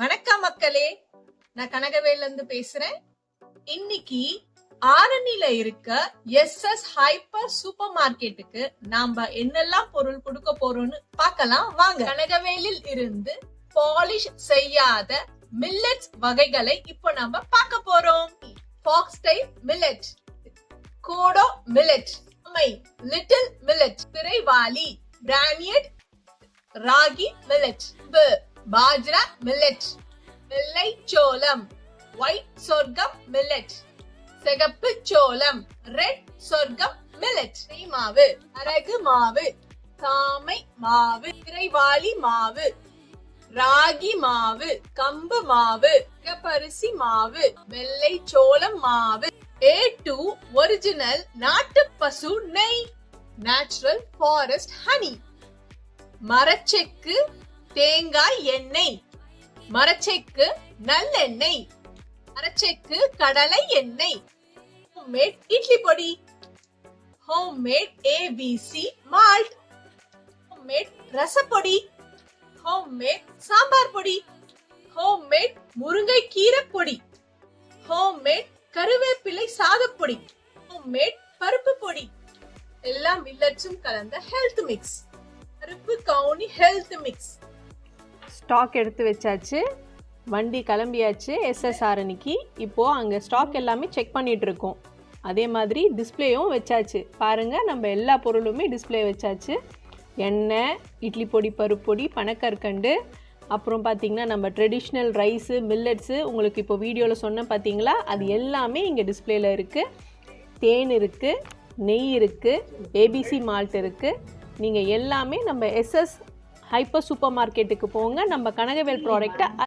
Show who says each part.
Speaker 1: வணக்கம் மக்களே, நான் கனகவேல்ல இருந்து பேசுறேன். இன்னைக்கு ஆரணில இருக்க எஸ்எஸ் ஹைப்பர் சூப்பர் மார்க்கெட்டுக்கு நாம என்னெல்லாம் பொருள் கொடுக்க போறோம்னு பார்க்கலாம் வாங்க. கனகவேலில் இருந்து பாலிஷ் செய்யாத மில்லட்ஸ் வகைகளை இப்போ நாம பார்க்க போறோம். Foxtail millet, kodo millet, little millet, திரைவாலி, பிரானியட் ராகி மில்லட், பாஜ்ரா மில்லட், வெள்ளை சோளம், ஒயிட் சொர்க்கம் மில்லட், சிகப்பு சோளம், ரெட் சொர்க்கம் மில்லட், மாவு, அரகு மாவு, சாமை மாவு, திரைவாலி மாவு, ராகி மாவு, கம்பு மாவு, சிகப்பரிசி மாவு, வெள்ளை சோளம் மாவு, A2 ஒரிஜினல் நாட்டு பசு நெய், நேச்சுரல் ஃபாரஸ்ட் ஹனி, மரச்செக்கு தேங்காய் எண்ணெய், மரச்செக்கு நல்லெண்ணெய், மரச்செக்கு கடலை எண்ணெய், homemade idli podi, homemade ABC malt, homemade ரசப்பொடி, ஹோம்மேட் சாம்பார் பொடி, ஹோம்மேட் முருங்கைக்கீரை பொடி, ஹோம்மேட் கருவேப்பிலை சாதப்பொடி, ஹோம்மேட் பருப்பு பொடி, எல்லாம் மில்லட்ஸும் கலந்த ஹெல்த் மிக்ஸ், பருப்பு கவுனி ஹெல்த் மிக்ஸ்.
Speaker 2: ஸ்டாக் எடுத்து வச்சாச்சு, வண்டி கிளம்பியாச்சு எஸ்எஸ் ஆரணிக்கு. இப்போது அங்கே ஸ்டாக் எல்லாமே செக் பண்ணிகிட்ருக்கோம். அதே மாதிரி டிஸ்பிளேயும் வச்சாச்சு. பாருங்கள், நம்ம எல்லா பொருளுமே டிஸ்பிளே வச்சாச்சு. எண்ணெய், இட்லி பொடி, பருப்பு பொடி, பனக்கற்கண்டு, அப்புறம் பார்த்திங்கன்னா நம்ம ட்ரெடிஷ்னல் ரைஸு, மில்லட்ஸு, உங்களுக்கு இப்போ வீடியோவில் சொன்ன பார்த்தீங்களா, அது எல்லாமே இங்கே டிஸ்பிளேயில் இருக்குது. தேன் இருக்குது, நெய் இருக்குது, ABC மால்ட் இருக்குது. நீங்கள் எல்லாமே நம்ம எஸ்எஸ் ஹைப்பர் சூப்பர் மார்க்கெட்டுக்கு போங்க. நம்ம கனகவேல் ப்ராடக்ட்டை